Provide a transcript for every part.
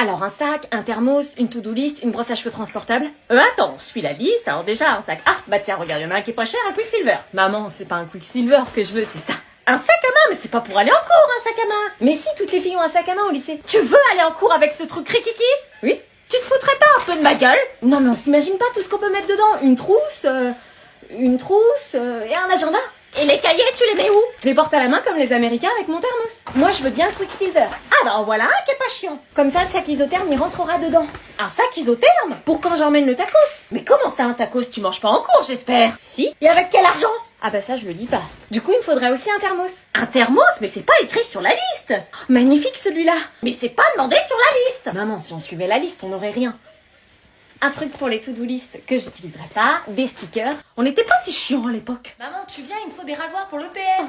Alors un sac, un thermos, une to-do list, une brosse à cheveux transportable. Attends, on suit la liste, alors déjà un sac. Ah, bah tiens, regarde, il y en a un qui est pas cher, un Quicksilver. Maman, c'est pas un Quicksilver que je veux, c'est ça. Un sac à main, mais c'est pas pour aller en cours, un sac à main. Mais si, toutes les filles ont un sac à main au lycée. Tu veux aller en cours avec ce truc rikiki? Oui. Tu te foutrais pas un peu de ma gueule? Non mais on s'imagine pas tout ce qu'on peut mettre dedans. Une trousse et un agenda. Et les cahiers, tu les mets où? Je les porte à la main comme les Américains avec mon thermos. Moi, je veux bien Quicksilver. Ah bah en voilà un qui est pas chiant. Comme ça, le sac isotherme, il rentrera dedans. Un sac isotherme? Pour quand j'emmène le tacos? Mais comment ça, un tacos? Tu manges pas en cours, j'espère. Si. Et avec quel argent? Ah bah ça, je le dis pas. Du coup, il me faudrait aussi un thermos. Un thermos? Mais c'est pas écrit sur la liste. Magnifique celui-là. Mais c'est pas demandé sur la liste. Maman, si on suivait la liste, on n'aurait rien. Un truc pour les to-do list que j'utiliserai pas, des stickers. On n'était pas si chiants à l'époque. Maman, tu viens, il me faut des rasoirs pour l'EPS.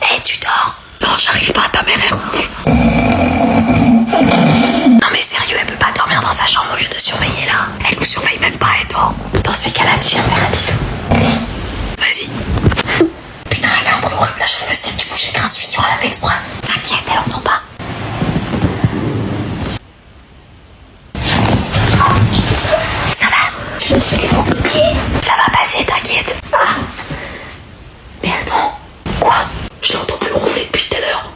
Hé, tu dors? Non, j'arrive pas, ta mère est ronfle. Non mais sérieux, elle peut pas dormir dans sa chambre au lieu de surveiller là. Elle nous surveille même pas, elle dort. Dans ces cas-là, tu viens faire un bisou. Vas-y. Putain, elle fait un bruit horrible, la chauffeuse t'aime, tu bouges les crins, je suis sûre, elle a fait exprès. T'inquiète, elle entend pas. Ça va? Je me suis défoncé le pied. Ça va passer, t'inquiète. Ah. Mais attends. Quoi? Je l'entends plus ronfler depuis tout à l'heure.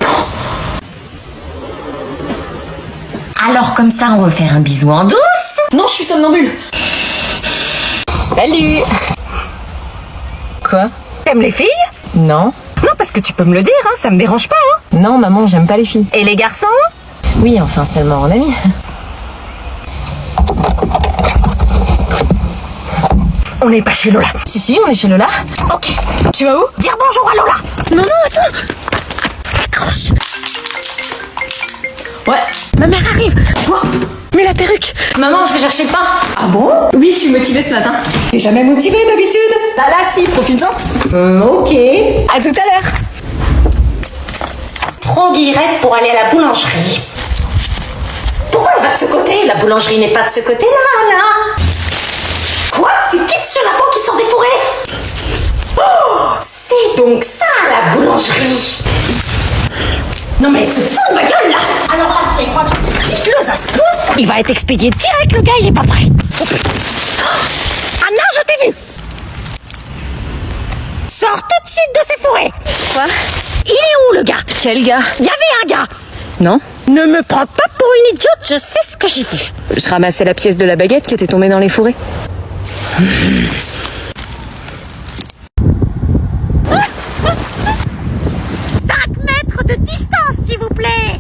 Alors comme ça, on veut faire un bisou en douce? Non, je suis somnambule. Salut. Quoi? T'aimes les filles? Non. Non, parce que tu peux me le dire, hein, ça me dérange pas, hein. Non, maman, j'aime pas les filles. Et les garçons? Oui, enfin, seulement en ami. On n'est pas chez Lola. Si, on est chez Lola. Ok. Tu vas où? Dire bonjour à Lola. Non, attends. Accroche. Ouais. Ma mère arrive. Quoi? Mais la perruque. Maman, je vais chercher le pain. Ah bon? Oui, je suis motivée ce matin. T'es jamais motivée d'habitude? Bah là, si, profite-en. Ok. À tout à l'heure. Trop guillerette pour aller à la boulangerie. Pourquoi elle va de ce côté? La boulangerie n'est pas de ce côté-là, là. Quoi? C'est qui ce chenapan qui sort des fourrés? Oh, c'est donc ça, la boulangerie. Non mais elle se fout de ma gueule, là. Alors là, si elle croit que je suis close à ce point, il va être expédié direct, le gars, il est pas prêt. Oh, putain. Ah non, je t'ai vu. Sors tout de suite de ces fourrés. Quoi? Il est où, le gars? Quel gars? Il y avait un gars. Non. Ne me prends pas pour une idiote, je sais ce que j'ai vu. Je ramassais la pièce de la baguette qui était tombée dans les fourrés. 5 mètres de distance, s'il vous plaît.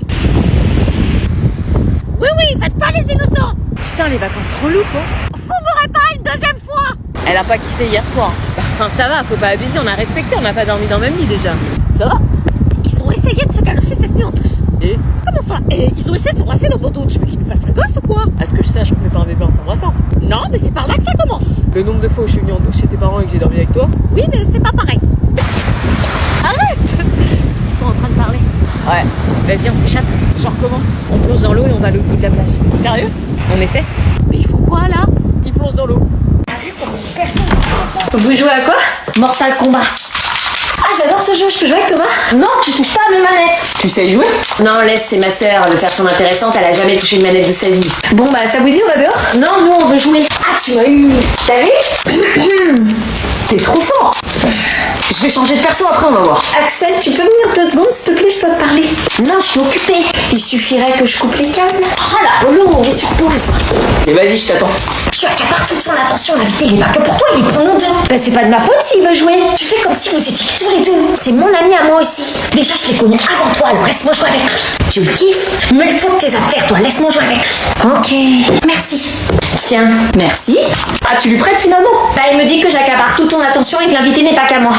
Oui, faites pas les innocents. Putain, les vacances reloues, quoi. Vous m'aurez pas une deuxième fois. Elle a pas kiffé hier soir. Enfin, ça va, faut pas abuser, on a respecté, on n'a pas dormi dans le même lit déjà. Ça va? Ils ont essayé de se galocher cette nuit en tous. Et? Comment ça? Et ils ont essayé de s'embrasser dans mon dos. Tu veux qu'ils nous fassent la gosse ou quoi? À ce que je sache, on fait pas un bébé en s'embrassant. Non, mais c'est par là que ça commence. Le nombre de fois où je suis venue en douce chez tes parents et que j'ai dormi avec toi? Oui, mais c'est pas pareil. Arrête. Ils sont en train de parler. Ouais. Vas-y, on s'échappe. Genre comment? On plonge dans l'eau et on va à l'autre bout de la plage. Sérieux? On essaie? Mais ils font quoi là? Il plonge dans l'eau. T'as vu comment personne. Vous jouez à quoi? Mortal Kombat. Ah, j'adore ce jeu, je peux jouer avec Thomas? Non, tu touches pas à mes manettes. Tu sais jouer? Non, laisse, c'est ma sœur. Elle veut faire son intéressante, elle a jamais touché une manette de sa vie. Bon, bah, ça vous dit, on va dehors? Non, nous on veut jouer. Ah, tu m'as eu. T'as vu? T'es trop fort. Je vais changer de perso après, on va voir. Axel, tu peux venir 2 secondes, s'il te plaît, je dois te parler. Non, je suis occupée. Il suffirait que je coupe les câbles. Oh la relou, on est sur pause. Et vas-y, je t'attends. Tu accapares toute son attention, l'invité, il est pas que pour toi, il est pour nous deux. Ben, c'est pas de ma faute s'il veut jouer. Tu fais comme si vous étiez tous les deux. C'est mon ami à moi aussi. Déjà, je l'ai connu avant toi, alors laisse-moi jouer avec lui. Tu le kiffes? Mêle-toi de tes affaires, toi, laisse-moi jouer avec lui. Ok, merci. Tiens, merci. Ah, tu lui prêtes finalement? Bah, il me dit que j'accapare toute ton attention et que l'invité n'est pas qu'à moi.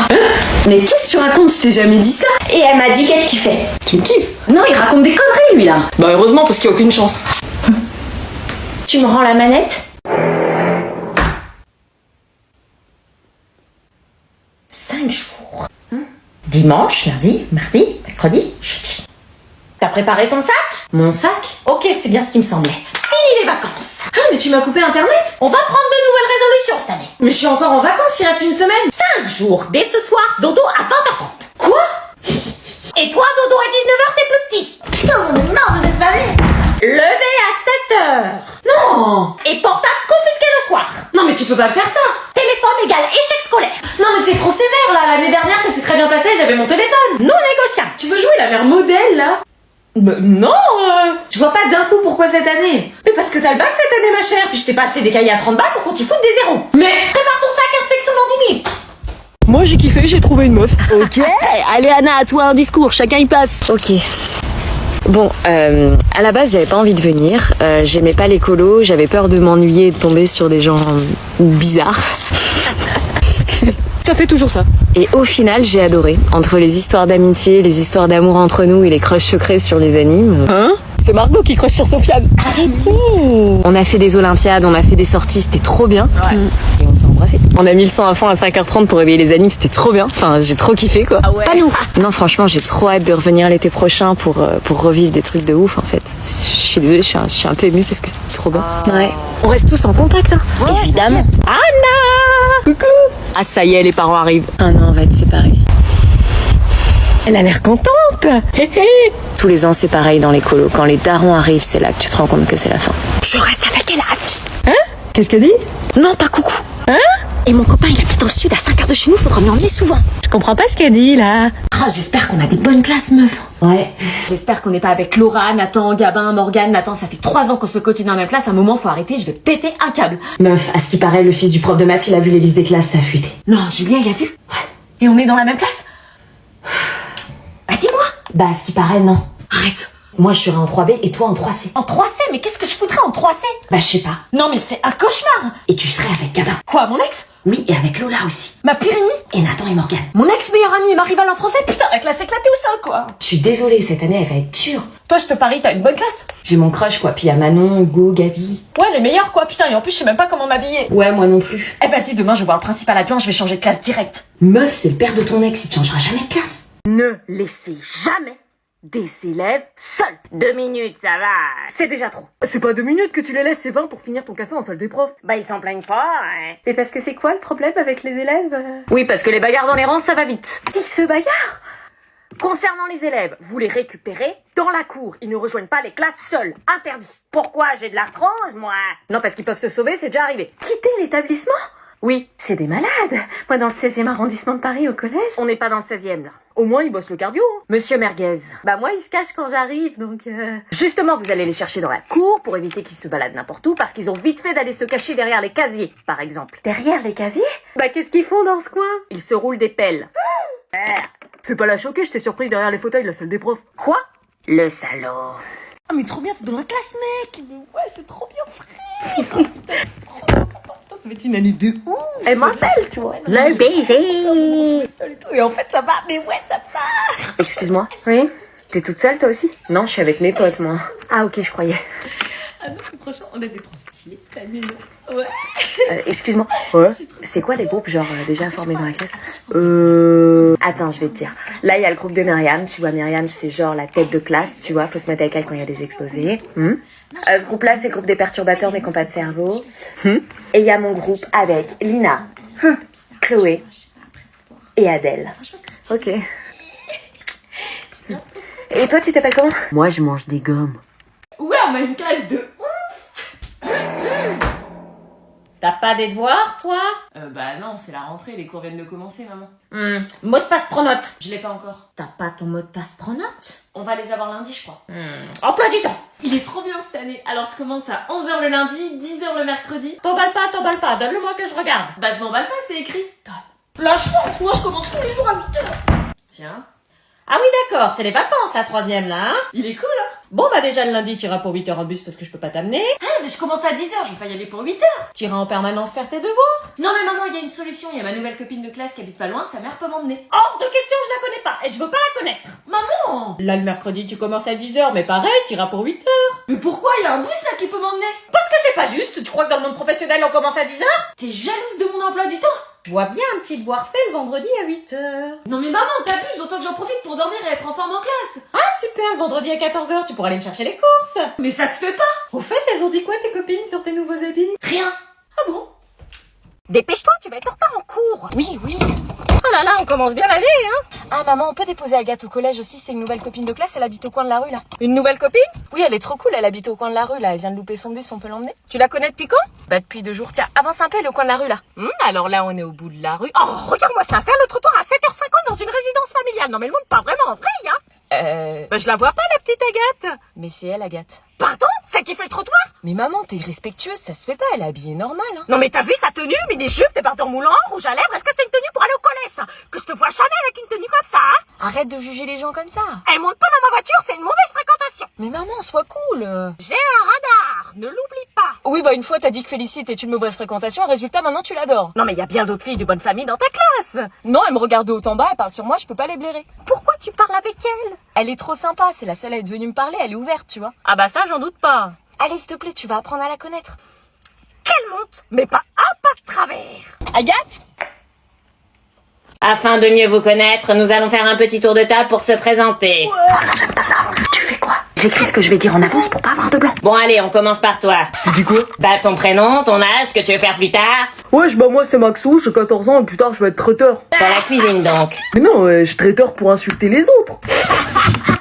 Mais qu'est-ce que tu racontes? Je t'ai jamais dit ça. Et elle m'a dit qu'elle kiffait. Tu me kiffes? Non, il raconte des conneries, lui, là. Bah, heureusement, parce qu'il n'y a aucune chance. Tu me rends la manette? 5 jours. Dimanche, lundi, mardi, mercredi, jeudi. T'as préparé ton sac? Mon sac? Ok, c'est bien ce qui me semblait. Fini les vacances. Ah, mais tu m'as coupé internet? On va prendre de nouvelles résolutions cette année. Mais je suis encore en vacances, il reste une semaine. 5 jours, dès ce soir, dodo à 20h30. Quoi? Et toi, dodo à 19h, t'es plus petit. Putain, on est marre de cette famille. Lever à heures. Non. Et portable confisqué le soir. Non mais tu peux pas me faire ça. Téléphone égale échec scolaire. Non mais c'est trop sévère là, l'année dernière ça s'est très bien passé, j'avais mon téléphone. Non négociable. Tu veux jouer la mère modèle là? Bah, non. Je vois pas d'un coup pourquoi cette année. Mais parce que t'as le bac cette année ma chère, puis je t'ai pas acheté des cahiers à 30 balles pour qu'on t'y foute des zéros. Mais Prépare ton sac, inspection dans 10 minutes. Moi j'ai kiffé, j'ai trouvé une meuf. Ok, allez Anna, à toi un discours, chacun y passe. Ok. Bon, à la base, j'avais pas envie de venir. J'aimais pas l'écolo, j'avais peur de m'ennuyer et de tomber sur des gens bizarres. Ça fait toujours ça. Et au final, j'ai adoré. Entre les histoires d'amitié, les histoires d'amour entre nous et les crushs secrets sur les animes. Hein? C'est Margot qui crush sur Sofiane. Arrêtez! On a fait des Olympiades, on a fait des sorties, c'était trop bien. Ouais. Et on s'est embrassés. On a mis le sang à fond à 5h30 pour réveiller les animes, c'était trop bien. Enfin, j'ai trop kiffé quoi. Ah ouais. Pas nous. Non, franchement, j'ai trop hâte de revenir l'été prochain pour revivre des trucs de ouf en fait. Je suis désolée, je suis un peu émue parce que c'était trop bien. Ouais. On reste tous en contact, hein. Ouais, évidemment. t'inquiète. Anna! Coucou! Ah, ça y est, les parents arrivent. Ah non, on va être séparés. Elle a l'air contente. Hé hé. Tous les ans, c'est pareil dans les colos. Quand les darons arrivent, c'est là que tu te rends compte que c'est la fin. Je reste avec elle à vie. Hein? Qu'est-ce qu'elle dit? Non, pas coucou. Hein? Et mon copain, il habite dans le sud, à 5 heures de chez nous, faudra m'y emmener souvent. Je comprends pas ce qu'elle dit là. ah, j'espère qu'on a des bonnes classes meuf. Ouais. J'espère qu'on n'est pas avec Laura, Nathan, Gabin, Morgane. Nathan, ça fait 3 ans qu'on se cotise dans la même classe. À un moment, faut arrêter, je vais péter un câble. Meuf, à ce qui paraît, le fils du prof de maths, il a vu les listes des classes, ça a fuité. Non, Julien, il a vu. Et on est dans la même classe. Bah dis-moi. Bah, à ce qui paraît, non. Arrête. Moi, je serai en 3B et toi en 3C. En 3C, mais qu'est-ce que je foutrais en 3C? Bah, je sais pas. Non mais c'est un cauchemar. Et tu serais avec Gabin. Quoi, mon ex? Oui, et avec Lola aussi. Ma pire ennemie? Et Nathan et Morgane. Mon ex-meilleur ami et ma rivale en français? Putain, la classe éclatée au sol, quoi. Je suis désolée, cette année, elle va être dure. Toi, je te parie, t'as une bonne classe. J'ai mon crush, quoi. Puis il y a Manon, Hugo, Gabi. Ouais, les meilleurs, quoi. Putain, et en plus, je sais même pas comment m'habiller. Ouais, moi non plus. Eh, vas-y, demain, je vais voir le principal adjoint, je vais changer de classe direct. Meuf, c'est le père de ton ex, il te changera jamais de classe. Ne laissez jamais des élèves seuls. 2 minutes, ça va. C'est déjà trop. C'est pas 2 minutes que tu les laisses, c'est 20 pour finir ton café en salle des profs. Bah, ils s'en plaignent pas, hein. Et parce que c'est quoi le problème avec les élèves? Oui, parce que les bagarres dans les rangs, ça va vite. Ils se bagarrent. Concernant les élèves, vous les récupérez dans la cour. Ils ne rejoignent pas les classes seuls. Interdit. Pourquoi? J'ai de l'arthrose, moi. Non, parce qu'ils peuvent se sauver, c'est déjà arrivé. Quitter l'établissement? Oui. C'est des malades. Moi, dans le 16e arrondissement de Paris, au collège, on n'est pas dans le 16e, là. Au moins, ils bossent le cardio. Hein. Monsieur Merguez. Bah, moi, ils se cachent quand j'arrive, donc Justement, vous allez les chercher dans la cour pour éviter qu'ils se baladent n'importe où, parce qu'ils ont vite fait d'aller se cacher derrière les casiers, par exemple. Derrière les casiers? Bah, qu'est-ce qu'ils font dans ce coin? Ils se roulent des pelles. Fais pas la choquer, je t'ai surprise derrière les fauteuils de la salle des profs. Quoi? Le salaud. Ah mais trop bien, t'es dans la classe mec. Mais ouais, c'est trop bien frère. Oh, putain, je suis trop contente. Putain, ça va être une année de ouf. Elle m'appelle, tu vois. Non, Le baiser. et tout. Et en fait, ça va, mais ouais, ça va. Excuse-moi. Oui? T'es toute seule, toi aussi? Non, je suis avec mes potes, moi. Ah, ok, je croyais. Ah non, mais franchement, on a des profs stylés cette année, non? Ouais. Excuse-moi. Ouais. C'est quoi les groupes, genre, déjà formés dans la classe? Attends, je vais te dire. Là, il y a le groupe de Myriam. Tu vois, Myriam, c'est genre la tête de classe, tu vois. Faut se mettre avec elle quand il y a des exposés. Ce groupe-là, c'est le groupe des perturbateurs, mais qui n'ont pas de cerveau. Et il y a mon groupe avec Lina, Chloé et Adèle. Ok. Et toi, tu t'appelles comment? Moi, je mange des gommes. Ouais, on a une classe de ouf. T'as pas des devoirs, toi? Bah non, c'est la rentrée, les cours viennent de commencer, maman. Mot de passe pronote. Je l'ai pas encore. T'as pas ton mot de passe pronote? On va les avoir lundi, je crois. Emploi du temps. Il est trop bien cette année. Alors je commence à 11h le lundi, 10h le mercredi. T'emballes pas, donne-le-moi que je regarde. Bah je m'emballe pas, c'est écrit. Lâche-moi, moi je commence tous les jours à 8h. Tiens. Ah oui d'accord, c'est les vacances la 3e là, hein? Il est cool, hein? Bon bah déjà le lundi t'iras pour 8h en bus parce que je peux pas t'amener. Ah, mais je commence à 10h, je vais pas y aller pour 8h. T'iras en permanence faire tes devoirs. Non mais maman, il y a une solution. Il y a ma nouvelle copine de classe qui habite pas loin, sa mère peut m'emmener. Hors de question, je la connais pas et je veux pas la connaître. Maman! Là le mercredi tu commences à 10h mais pareil, t'iras pour 8h. Mais pourquoi il y a un bus là qui peut m'emmener? Parce que c'est pas juste, tu crois que dans le monde professionnel on commence à 10h? T'es jalouse de mon emploi du temps? Je vois bien un petit devoir fait le vendredi à 8h. Non mais maman, t'abuses, autant que j'en profite pour dormir et être en forme en classe. Ah super, le vendredi à 14h, tu pourras aller me chercher les courses. Mais ça se fait pas. Au fait, elles ont dit quoi tes copines sur tes nouveaux habits? Rien. Ah bon? Dépêche-toi, tu vas être en retard en cours. Oui. Oh là là, on commence bien l'année, hein. Ah maman, on peut déposer Agathe au collège aussi, c'est une nouvelle copine de classe, elle habite au coin de la rue là. Une nouvelle copine? Oui, elle est trop cool, elle habite au coin de la rue là, elle vient de louper son bus, on peut l'emmener? Tu la connais depuis quand? Bah depuis 2 jours. Tiens, avance un peu, elle est au coin de la rue là. Alors là, on est au bout de la rue. Oh, regarde-moi ça, faire le trottoir à 7h50 dans une résidence familiale. Non mais le monde pas vraiment en vrai, hein. Bah je la vois pas la petite Agathe. Mais c'est elle Agathe. Pardon? Celle qui fait le trottoir? Mais maman, t'es irrespectueuse, ça se fait pas, elle est habillée normal, hein. Non mais t'as vu sa tenue, mini-jupe, débardeur moulant, rouge à lèvres, est-ce que c'est une tenue pour aller au collège ça? Que je te vois jamais avec une tenue comme ça, hein? Arrête de juger les gens comme ça. Elle monte pas dans ma voiture, c'est une mauvaise fréquentation. Mais maman, sois cool. J'ai un radar, ne l'oublie pas. Oui bah une fois t'as dit que Félicite est une mauvaise fréquentation, résultat maintenant tu l'adores. Non mais y a bien d'autres filles de bonne famille dans ta classe. Non, elle me regarde de haut en bas, elle parle sur moi, je peux pas les blairer. Pourquoi tu parles avec elle? Elle est trop sympa, c'est la seule à être venue me parler, elle est ouverte, tu vois. Ah bah ça j'en doute pas. Allez, s'il te plaît, tu vas apprendre à la connaître. Qu'elle monte, mais pas un pas de travers. Agathe? Afin de mieux vous connaître, nous allons faire un petit tour de table pour se présenter. Oh non, j'aime pas ça. Tu fais quoi? J'écris ce que je vais dire en avance pour pas avoir de blanc. Bon allez, on commence par toi. Tu dis quoi? Bah ton prénom, ton âge, ce que tu veux faire plus tard. Wesh, bah moi c'est Maxou, j'ai 14 ans et plus tard je vais être traiteur. Dans la cuisine donc. Mais non, je suis traiteur pour insulter les autres.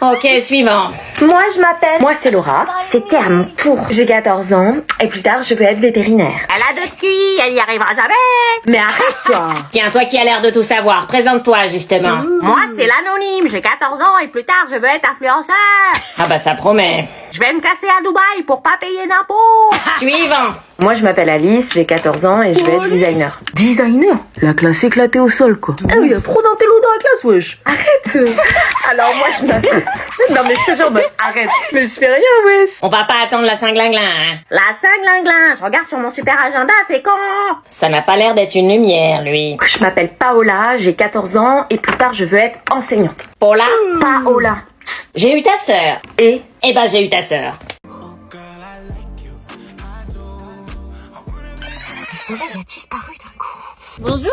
Ok, suivant. Moi, je m'appelle... Moi, c'est Laura. C'était à mon tour. J'ai 14 ans et plus tard, je veux être vétérinaire. Elle a de ski, elle y arrivera jamais. Mais arrête-toi. Tiens, toi qui as l'air de tout savoir, présente-toi justement. Moi, c'est l'anonyme, j'ai 14 ans et plus tard, je veux être influenceur. Ah bah ça promet. Je vais me casser à Dubaï pour pas payer d'impôts. Suivant. Moi, je m'appelle Alice, j'ai 14 ans et je veux être designer. Designer? La classe éclatée au sol, quoi. Ah oui, y a trop d'intello dans la classe, wesh. Arrête. Alors moi, je m'appelle... Non, mais je te jure, mais arrête. Mais je fais rien, wesh. On va pas attendre la Saint-Glinglin, hein. La Saint-Glinglin, je regarde sur mon super agenda, c'est quand? Ça n'a pas l'air d'être une lumière, lui. Je m'appelle Paola, j'ai 14 ans et plus tard, je veux être enseignante. Paula, Paola. j'ai eu ta sœur. Et... Eh ben j'ai eu ta sœur. Elle a disparu d'un coup. Bonjour.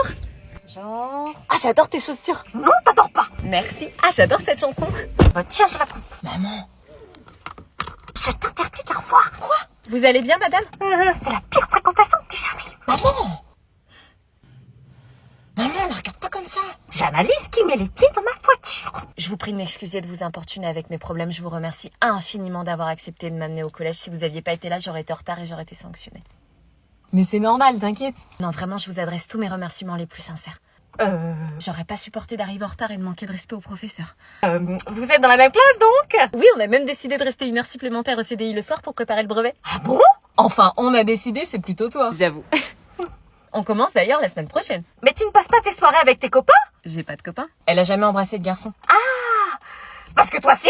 Bonjour. Ah, j'adore tes chaussures. Non, t'adores pas. Merci. Ah, j'adore cette chanson. Bah tiens, je la coupe. Maman. Je t'interdis de la revoir. Quoi? Vous allez bien, madame? C'est la pire fréquentation que t'aies jamais eue. Maman. Maman, ne regarde pas comme ça. J'analyse qui met les pieds dans ma voiture. Je vous prie de m'excuser de vous importuner avec mes problèmes. Je vous remercie infiniment d'avoir accepté de m'amener au collège. Si vous aviez pas été là, j'aurais été en retard et j'aurais été sanctionnée. Mais c'est normal, t'inquiète. Non, vraiment, je vous adresse tous mes remerciements les plus sincères. J'aurais pas supporté d'arriver en retard et de manquer de respect au professeur. Vous êtes dans la même classe donc? Oui, on a même décidé de rester 1 heure supplémentaire au CDI le soir pour préparer le brevet. Ah bon? Enfin, on a décidé, c'est plutôt toi. J'avoue. On commence d'ailleurs la semaine prochaine. Mais tu ne passes pas tes soirées avec tes copains? J'ai pas de copain. Elle a jamais embrassé de garçon. Parce que toi si?